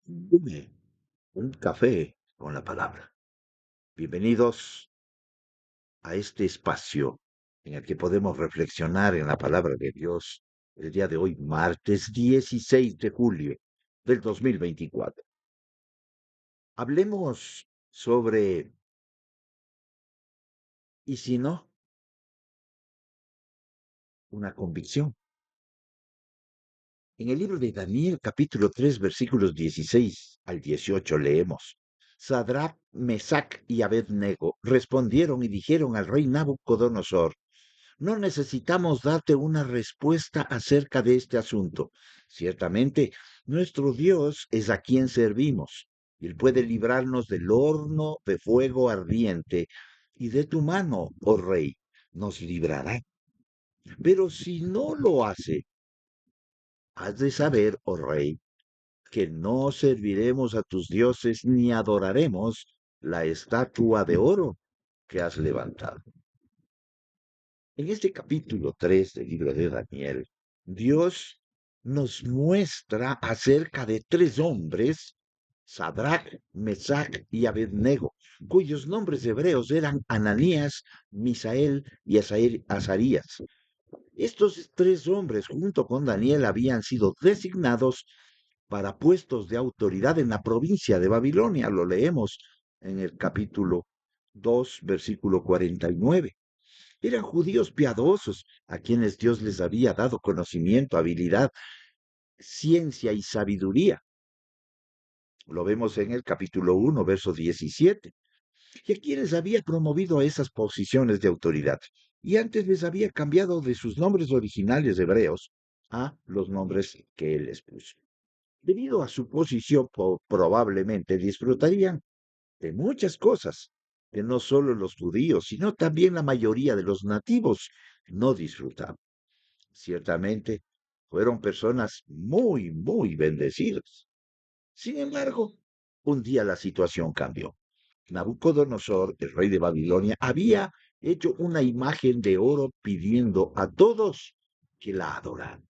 Dime, un café con la palabra. Bienvenidos a este espacio en el que podemos reflexionar en la palabra de Dios el día de hoy, martes 16 de julio del 2024. Hablemos sobre, ¿y si no? Una convicción. En el libro de Daniel, capítulo 3, versículos 16 al 18, leemos: Sadrach, Mesach y Abednego respondieron y dijeron al rey Nabucodonosor: No necesitamos darte una respuesta acerca de este asunto. Ciertamente, nuestro Dios es a quien servimos. Él puede librarnos del horno de fuego ardiente y de tu mano, oh rey, nos librará. Pero si no lo hace, has de saber, oh rey, que no serviremos a tus dioses ni adoraremos la estatua de oro que has levantado. En este capítulo 3 del libro de Daniel, Dios nos muestra acerca de tres hombres, Sadrach, Mesach y Abednego, cuyos nombres hebreos eran Ananías, Misael y Azarías. Estos tres hombres, junto con Daniel, habían sido designados para puestos de autoridad en la provincia de Babilonia. Lo leemos en el capítulo 2, versículo 49. Eran judíos piadosos a quienes Dios les había dado conocimiento, habilidad, ciencia y sabiduría. Lo vemos en el capítulo 1, verso 17. Y a quienes había promovido a esas posiciones de autoridad. Y antes les había cambiado de sus nombres originales hebreos a los nombres que él les puso. Debido a su posición, probablemente disfrutarían de muchas cosas que no solo los judíos, sino también la mayoría de los nativos no disfrutaban. Ciertamente, fueron personas muy bendecidas. Sin embargo, un día la situación cambió. Nabucodonosor, el rey de Babilonia, había hecho una imagen de oro pidiendo a todos que la adoraran.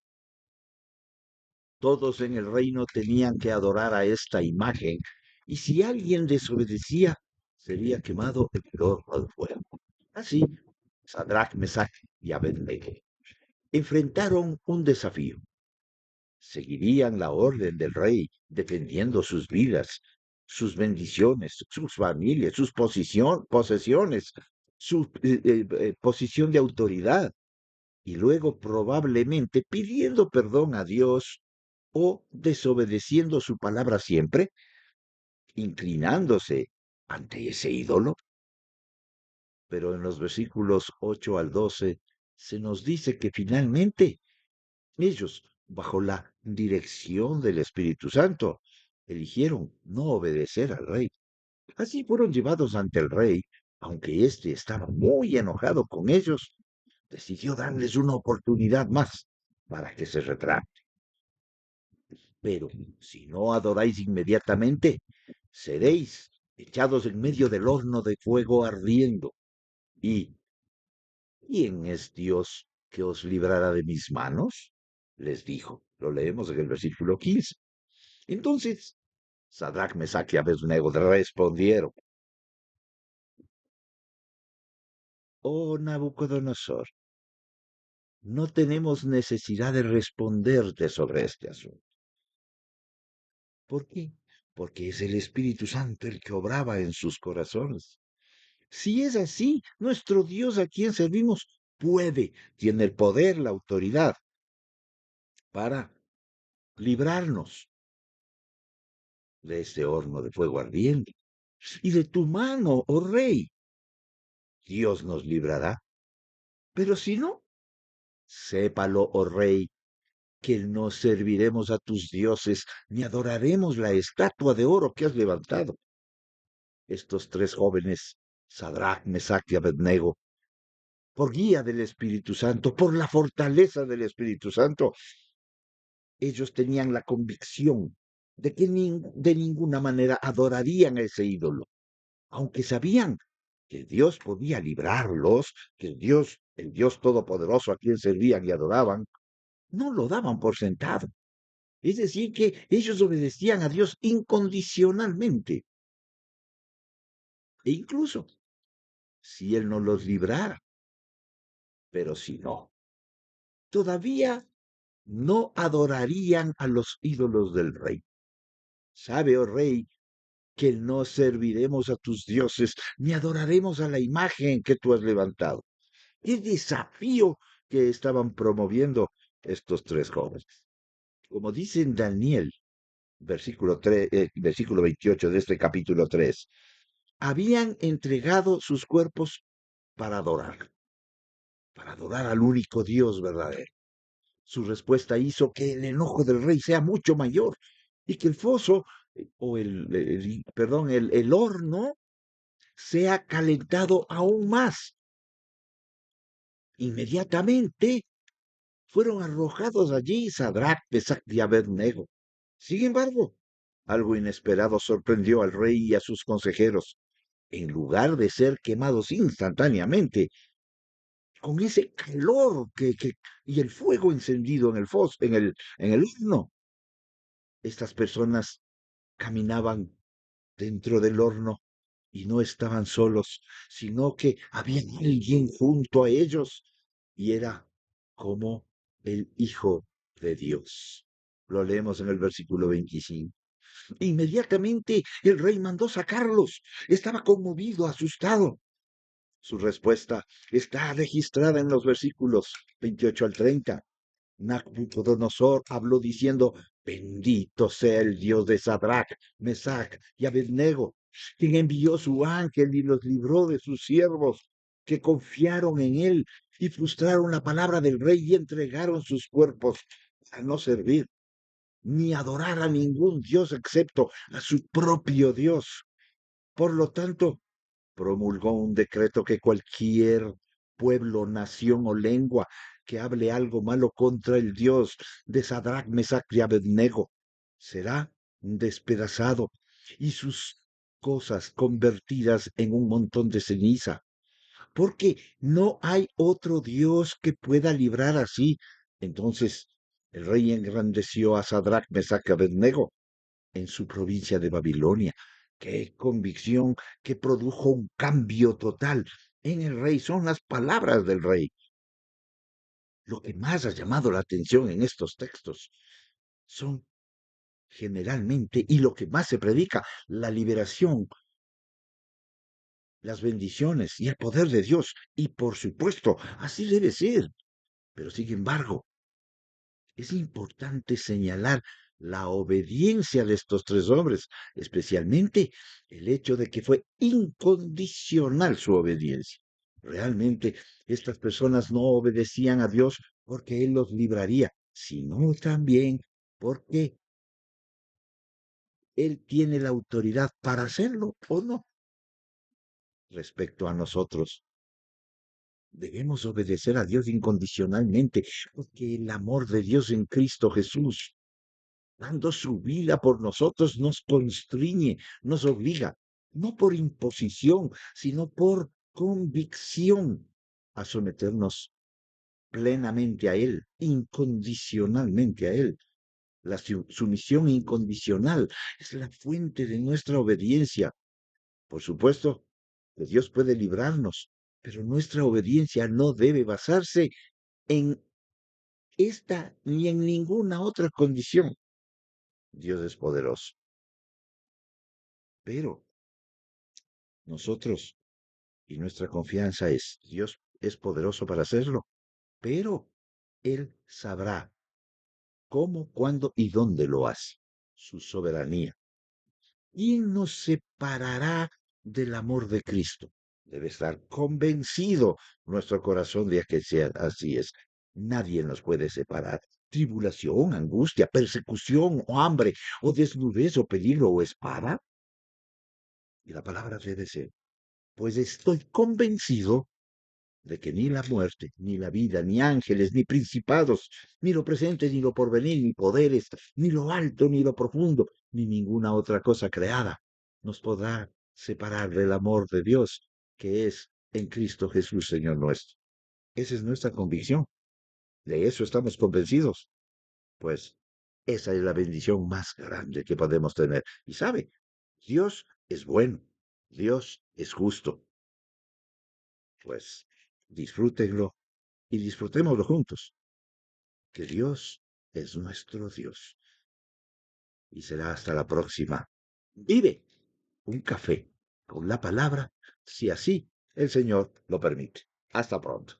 Todos en el reino tenían que adorar a esta imagen, y si alguien desobedecía, sería quemado en el horno de fuego. Así, Sadrach, Mesach y Abednego enfrentaron un desafío. Seguirían la orden del rey, defendiendo sus vidas, sus bendiciones, sus familias, sus posesiones, su posición de autoridad, y luego probablemente pidiendo perdón a Dios o desobedeciendo su palabra siempre, inclinándose ante ese ídolo. Pero en los versículos 8 al 12 se nos dice que finalmente ellos, bajo la dirección del Espíritu Santo, eligieron no obedecer al rey. Así fueron llevados ante el rey, aunque éste estaba muy enojado con ellos, decidió darles una oportunidad más para que se retracten. Pero si no adoráis inmediatamente, seréis echados en medio del horno de fuego ardiendo. ¿Y quién es Dios que os librará de mis manos? Les dijo. Lo leemos en el versículo 15. Entonces, Sadrach, Mesach y Abednego respondieron: Oh Nabucodonosor, no tenemos necesidad de responderte sobre este asunto. ¿Por qué? Porque es el Espíritu Santo el que obraba en sus corazones. Si es así, nuestro Dios a quien servimos tiene el poder, la autoridad para librarnos de este horno de fuego ardiente. Y de tu mano, oh rey, Dios nos librará. Pero si no, sépalo, oh rey, que no serviremos a tus dioses, ni adoraremos la estatua de oro que has levantado. Estos tres jóvenes, Sadrach, Mesach y Abednego, por guía del Espíritu Santo, por la fortaleza del Espíritu Santo, ellos tenían la convicción de que de ninguna manera adorarían a ese ídolo, aunque sabían que Dios podía librarlos, que el Dios Todopoderoso a quien servían y adoraban, no lo daban por sentado. Es decir, que ellos obedecían a Dios incondicionalmente. E incluso si Él no los librara, pero si no, todavía no adorarían a los ídolos del rey. Sabe, oh rey, que no serviremos a tus dioses, ni adoraremos a la imagen que tú has levantado. ¡Qué desafío que estaban promoviendo estos tres jóvenes! Como dice en Daniel, versículo 28 de este capítulo 3, habían entregado sus cuerpos para adorar al único Dios verdadero. Su respuesta hizo que el enojo del rey sea mucho mayor y que el foso, o perdón, el horno sea calentado aún más. Inmediatamente fueron arrojados allí Sadrach, Mesach y Abednego. Sin embargo, algo inesperado sorprendió al rey y a sus consejeros. En lugar de ser quemados instantáneamente, con ese calor y el fuego encendido en el en el horno, estas personas caminaban dentro del horno y no estaban solos, sino que había alguien junto a ellos y era como el Hijo de Dios. Lo leemos en el versículo 25. Inmediatamente el rey mandó sacarlos. Estaba conmovido, asustado. Su respuesta está registrada en los versículos 28 al 30. Nabucodonosor habló diciendo: Bendito sea el Dios de Sadrach, Mesach y Abednego, quien envió su ángel y los libró de sus siervos, que confiaron en él y frustraron la palabra del rey y entregaron sus cuerpos a no servir ni adorar a ningún Dios excepto a su propio Dios. Por lo tanto, promulgó un decreto que cualquier pueblo, nación o lengua que hable algo malo contra el Dios de Sadrach, Mesach y Abednego será despedazado y sus cosas convertidas en un montón de ceniza, porque no hay otro Dios que pueda librar así. Entonces el rey engrandeció a Sadrach, Mesach y Abednego en su provincia de Babilonia. Qué convicción que produjo un cambio total en el rey. Son las palabras del rey. Lo que más ha llamado la atención en estos textos son generalmente, y lo que más se predica, la liberación, las bendiciones y el poder de Dios. Y por supuesto, así debe ser. Pero sin embargo, es importante señalar la obediencia de estos tres hombres, especialmente el hecho de que fue incondicional su obediencia. Realmente estas personas no obedecían a Dios porque Él los libraría, sino también porque Él tiene la autoridad para hacerlo o no. Respecto a nosotros, debemos obedecer a Dios incondicionalmente, porque el amor de Dios en Cristo Jesús dando su vida por nosotros, nos constriñe, nos obliga, no por imposición, sino por convicción a someternos plenamente a Él, incondicionalmente a Él. La sumisión incondicional es la fuente de nuestra obediencia. Por supuesto, que Dios puede librarnos, pero nuestra obediencia no debe basarse en esta ni en ninguna otra condición. Dios es poderoso, pero nosotros y nuestra confianza es, Dios es poderoso para hacerlo, pero Él sabrá cómo, cuándo y dónde lo hace, su soberanía. ¿Quién nos separará del amor de Cristo? Debe estar convencido nuestro corazón de que sea así es. Nadie nos puede separar. Tribulación, angustia, persecución o hambre, o desnudez o peligro o espada. Y la palabra debe ser, pues estoy convencido de que ni la muerte, ni la vida, ni ángeles, ni principados, ni lo presente, ni lo porvenir, ni poderes, ni lo alto, ni lo profundo, ni ninguna otra cosa creada nos podrá separar del amor de Dios que es en Cristo Jesús, Señor nuestro. Esa es nuestra convicción. De eso estamos convencidos. Pues Esa es la bendición más grande que podemos tener. Y sabe, Dios es bueno, Dios es justo. Pues disfrútenlo y disfrutémoslo juntos, que Dios es nuestro Dios. Y será hasta la próxima. Vive un café con la palabra, si así el Señor lo permite. Hasta pronto.